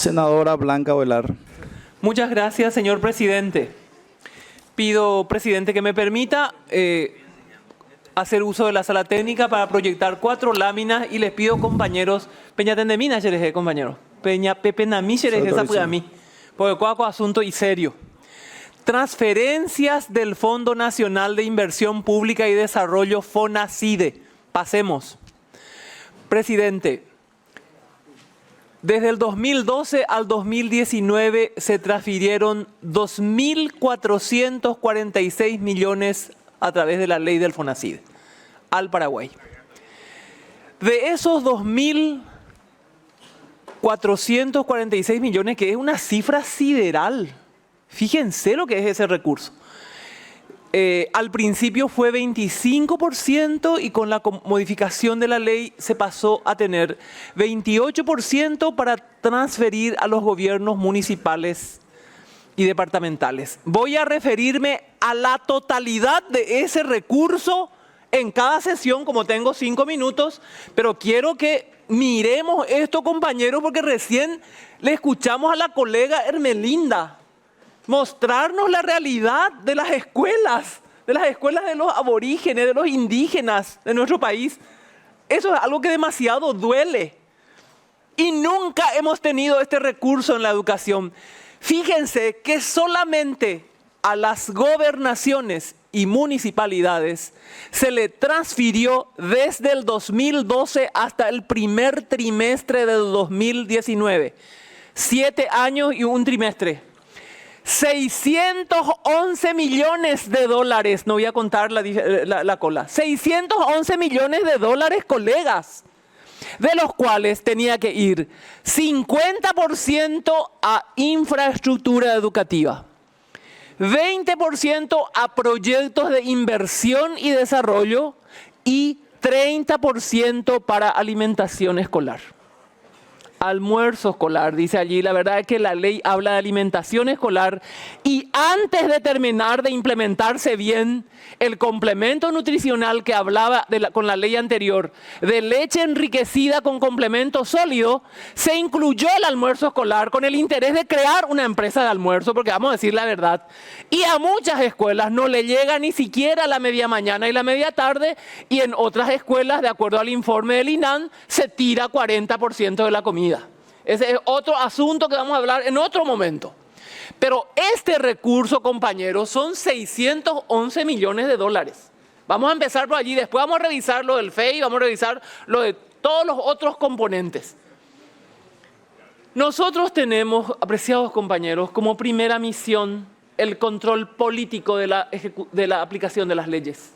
Senadora Blanca Ovelar. Muchas gracias, señor presidente. Pido, presidente, que me permita hacer uso de la sala técnica para proyectar 4 láminas y les pido, compañeros, Peña Tendemina, compañero. Peña Pepe Namí, esa mí. Porque cuaco asunto y serio. Transferencias del Fondo Nacional de Inversión Pública y Desarrollo, FONACIDE. Pasemos. Presidente, desde el 2012 al 2019 se transfirieron 2.446 millones a través de la ley del FONACIDE al Paraguay. De esos 2.446 millones, que es una cifra sideral, fíjense lo que es ese recurso. Al principio fue 25% y con la modificación de la ley se pasó a tener 28% para transferir a los gobiernos municipales y departamentales. Voy a referirme a la totalidad de ese recurso en cada sesión, como tengo 5 minutos, pero quiero que miremos esto, compañeros, porque recién le escuchamos a la colega Hermelinda mostrarnos la realidad de las escuelas de los aborígenes, de los indígenas de nuestro país. Eso es algo que demasiado duele. Y nunca hemos tenido este recurso en la educación. Fíjense que solamente a las gobernaciones y municipalidades se le transfirió desde el 2012 hasta el primer trimestre del 2019. 7 años y un trimestre. 611 millones de dólares, no voy a contar la cola, 611 millones de dólares, colegas, de los cuales tenía que ir 50% a infraestructura educativa, 20% a proyectos de inversión y desarrollo y 30% para alimentación escolar. Almuerzo escolar, dice allí. La verdad es que la ley habla de alimentación escolar y antes de terminar de implementarse bien el complemento nutricional que hablaba con la ley anterior, de leche enriquecida con complemento sólido, se incluyó el almuerzo escolar con el interés de crear una empresa de almuerzo, porque vamos a decir la verdad, y a muchas escuelas no le llega ni siquiera la media mañana y la media tarde, y en otras escuelas, de acuerdo al informe del INAN, se tira 40% de la comida. Ese es otro asunto que vamos a hablar en otro momento. Pero este recurso, compañeros, son 611 millones de dólares. Vamos a empezar por allí, después vamos a revisar lo del FEI, vamos a revisar lo de todos los otros componentes. Nosotros tenemos, apreciados compañeros, como primera misión el control político de la aplicación de las leyes.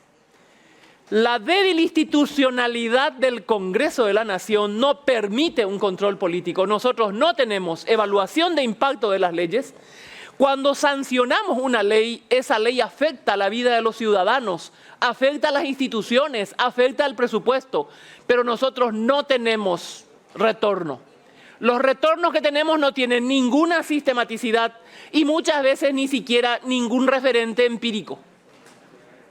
La débil institucionalidad del Congreso de la Nación no permite un control político. Nosotros no tenemos evaluación de impacto de las leyes. Cuando sancionamos una ley, esa ley afecta a la vida de los ciudadanos, afecta a las instituciones, afecta al presupuesto, pero nosotros no tenemos retorno. Los retornos que tenemos no tienen ninguna sistematicidad y muchas veces ni siquiera ningún referente empírico.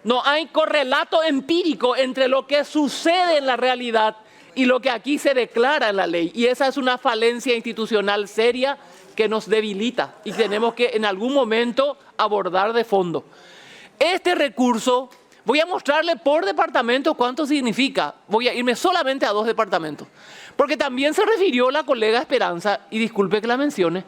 No hay correlato empírico entre lo que sucede en la realidad y lo que aquí se declara en la ley. Y esa es una falencia institucional seria que nos debilita y tenemos que en algún momento abordar de fondo. Este recurso, voy a mostrarle por departamento cuánto significa. Voy a irme solamente a 2 departamentos. Porque también se refirió la colega Esperanza, y disculpe que la mencione,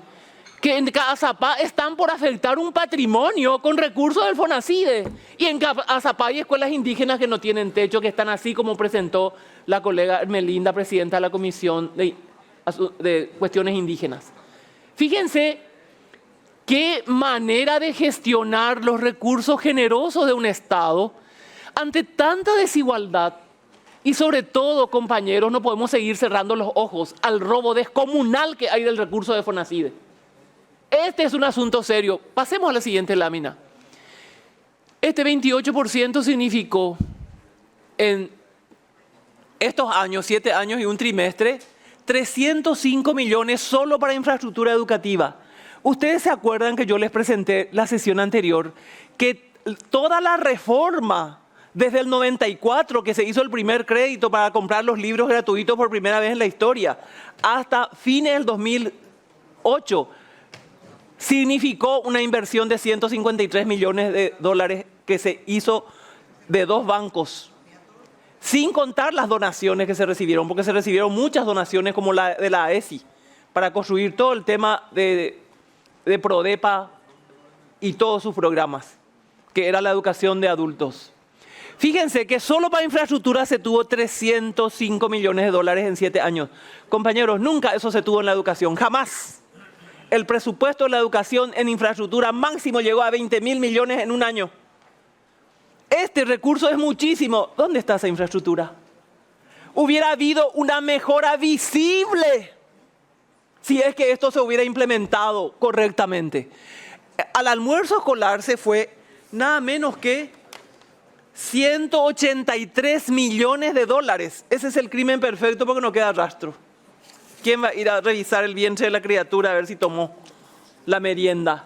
que en Azapá están por afectar un patrimonio con recursos del FONACIDE. Y en Azapá hay escuelas indígenas que no tienen techo, que están así como presentó la colega Melinda, presidenta de la Comisión de Cuestiones Indígenas. Fíjense qué manera de gestionar los recursos generosos de un Estado ante tanta desigualdad. Y sobre todo, compañeros, no podemos seguir cerrando los ojos al robo descomunal que hay del recurso de FONACIDE. Este es un asunto serio. Pasemos a la siguiente lámina. Este 28% significó en estos años, 7 años y un trimestre, 305 millones solo para infraestructura educativa. Ustedes se acuerdan que yo les presenté la sesión anterior que toda la reforma desde el 94, que se hizo el primer crédito para comprar los libros gratuitos por primera vez en la historia, hasta fines del 2000, 2008 significó una inversión de 153 millones de dólares que se hizo de 2 bancos, sin contar las donaciones que se recibieron, porque se recibieron muchas donaciones como la de la AESI, para construir todo el tema de Prodepa y todos sus programas, que era la educación de adultos. Fíjense que solo para infraestructura se tuvo 305 millones de dólares en 7 años. Compañeros, nunca eso se tuvo en la educación, jamás. El presupuesto de la educación en infraestructura máximo llegó a 20.000 millones en un año. Este recurso es muchísimo. ¿Dónde está esa infraestructura? Hubiera habido una mejora visible si es que esto se hubiera implementado correctamente. Al almuerzo escolar se fue nada menos que 183 millones de dólares. Ese es el crimen perfecto porque no queda rastro. ¿Quién va a ir a revisar el vientre de la criatura a ver si tomó la merienda?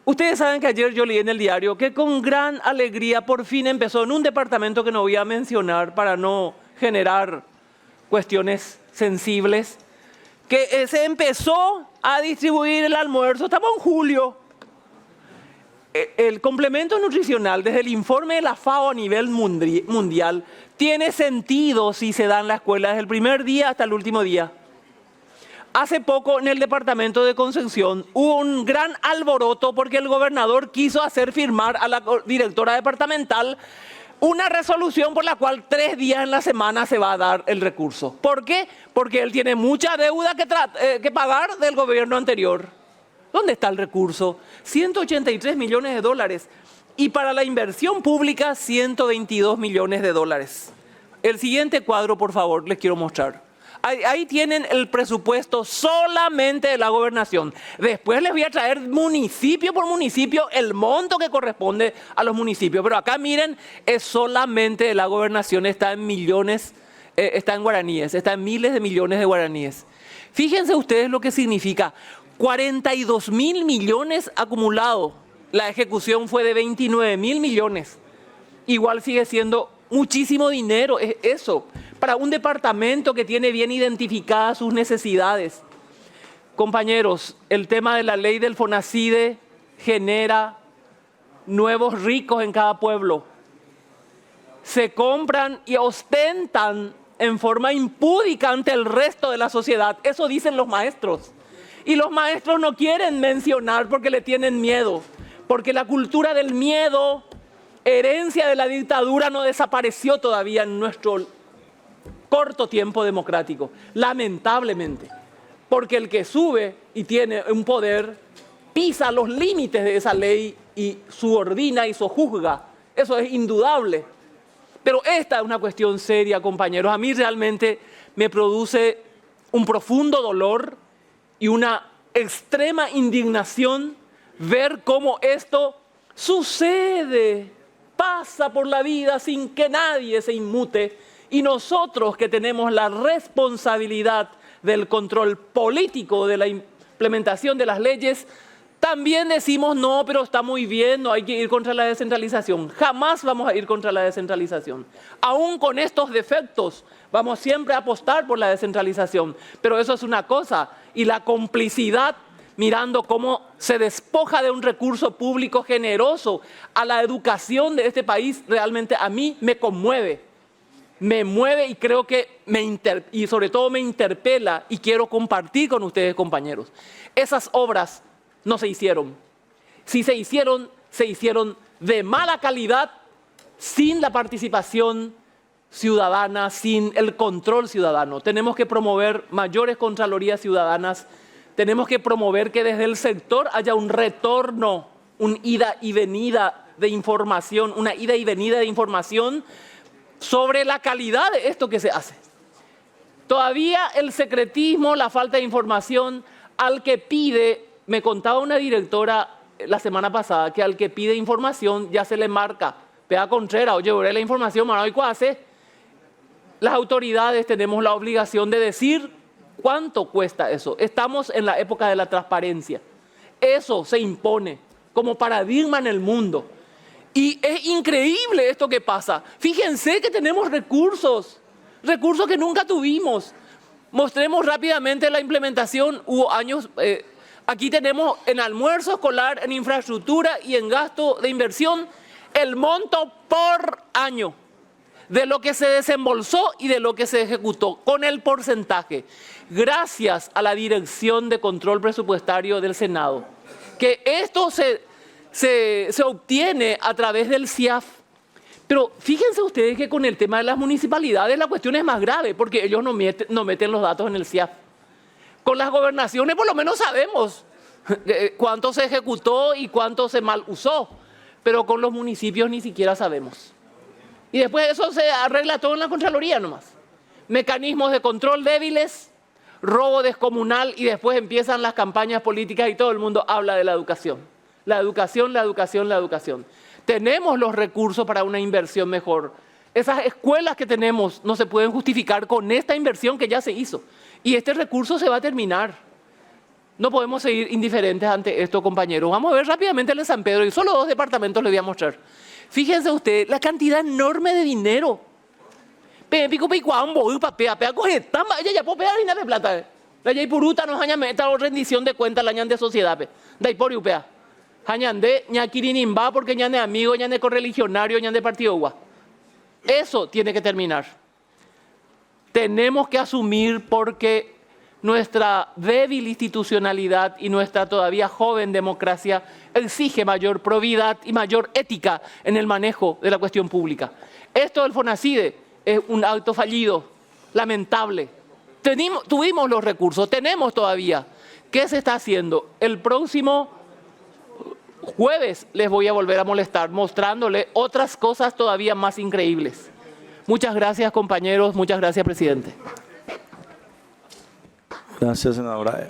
Ustedes saben que ayer yo leí en el diario que con gran alegría por fin empezó en un departamento que no voy a mencionar para no generar cuestiones sensibles, que se empezó a distribuir el almuerzo. Estamos en julio. El complemento nutricional, desde el informe de la FAO a nivel mundial, tiene sentido si se da en la escuela desde el primer día hasta el último día. Hace poco en el departamento de Concepción hubo un gran alboroto porque el gobernador quiso hacer firmar a la directora departamental una resolución por la cual 3 días en la semana se va a dar el recurso. ¿Por qué? Porque él tiene mucha deuda que pagar del gobierno anterior. ¿Dónde está el recurso? 183 millones de dólares. Y para la inversión pública, 122 millones de dólares. El siguiente cuadro, por favor, les quiero mostrar. Ahí tienen el presupuesto solamente de la gobernación. Después les voy a traer municipio por municipio el monto que corresponde a los municipios. Pero acá miren, es solamente de la gobernación, está en millones, está en guaraníes, está en miles de millones de guaraníes. Fíjense ustedes lo que significa. 42.000 millones acumulados. La ejecución fue de 29.000 millones. Igual sigue siendo muchísimo dinero, es eso, para un departamento que tiene bien identificadas sus necesidades. Compañeros, el tema de la ley del FONACIDE genera nuevos ricos en cada pueblo. Se compran y ostentan en forma impúdica ante el resto de la sociedad. Eso dicen los maestros. Y los maestros no quieren mencionar porque le tienen miedo. Porque la cultura del miedo, herencia de la dictadura, no desapareció todavía en nuestro corto tiempo democrático. Lamentablemente. Porque el que sube y tiene un poder pisa los límites de esa ley y subordina y sojuzga. Eso es indudable. Pero esta es una cuestión seria, compañeros. A mí realmente me produce un profundo dolor y una extrema indignación ver cómo esto sucede, pasa por la vida sin que nadie se inmute. Y nosotros que tenemos la responsabilidad del control político de la implementación de las leyes, también decimos no, pero está muy bien, no hay que ir contra la descentralización. Jamás vamos a ir contra la descentralización. Aún con estos defectos, vamos siempre a apostar por la descentralización. Pero eso es una cosa. Y la complicidad, mirando cómo se despoja de un recurso público generoso a la educación de este país, realmente a mí me conmueve. Me mueve y creo que y sobre todo me interpela y quiero compartir con ustedes, compañeros. Esas obras no se hicieron. Si se hicieron de mala calidad, sin la participación ciudadana, sin el control ciudadano. Tenemos que promover mayores contralorías ciudadanas. Tenemos que promover que desde el sector haya un retorno, una ida y venida de información sobre la calidad de esto que se hace. Todavía el secretismo, la falta de información, al que pide, me contaba una directora la semana pasada, que al que pide información ya se le marca, Pea Contreras, oye, veré la información, hoy hace. Las autoridades tenemos la obligación de decir cuánto cuesta eso. Estamos en la época de la transparencia. Eso se impone como paradigma en el mundo. Y es increíble esto que pasa. Fíjense que tenemos recursos que nunca tuvimos. Mostremos rápidamente la implementación. Hubo años, aquí tenemos en almuerzo escolar, en infraestructura y en gasto de inversión, el monto por año de lo que se desembolsó y de lo que se ejecutó, con el porcentaje. Gracias a la Dirección de Control Presupuestario del Senado, que esto se obtiene a través del CIAF. Pero fíjense ustedes que con el tema de las municipalidades la cuestión es más grave, porque ellos no meten los datos en el CIAF. Con las gobernaciones por lo menos sabemos cuánto se ejecutó y cuánto se mal usó, pero con los municipios ni siquiera sabemos. Y después eso se arregla todo en la Contraloría nomás. Mecanismos de control débiles, robo descomunal, y después empiezan las campañas políticas y todo el mundo habla de la educación. La educación, la educación, la educación. Tenemos los recursos para una inversión mejor. Esas escuelas que tenemos no se pueden justificar con esta inversión que ya se hizo. Y este recurso se va a terminar. No podemos seguir indiferentes ante esto, compañeros. Vamos a ver rápidamente el de San Pedro, y solo 2 departamentos les voy a mostrar. Fíjense ustedes la cantidad enorme de dinero. Pico picuambo, papea coge tamba, ella ya puede pegar y nada de plata. La ya puruta nos haña meta o rendición de cuentas la ñan de sociedad. Da por upea. Hañan de ñaquirinimba porque ñan de amigo, ñan de correligionario, ñan de partido gua. Eso tiene que terminar. Tenemos que asumir, porque nuestra débil institucionalidad y nuestra todavía joven democracia exige mayor probidad y mayor ética en el manejo de la cuestión pública. Esto del FONACIDE es un acto fallido, lamentable. Tuvimos los recursos, tenemos todavía. ¿Qué se está haciendo? El próximo jueves les voy a volver a molestar mostrándoles otras cosas todavía más increíbles. Muchas gracias, compañeros. Muchas gracias, presidente. Gracias, senadora.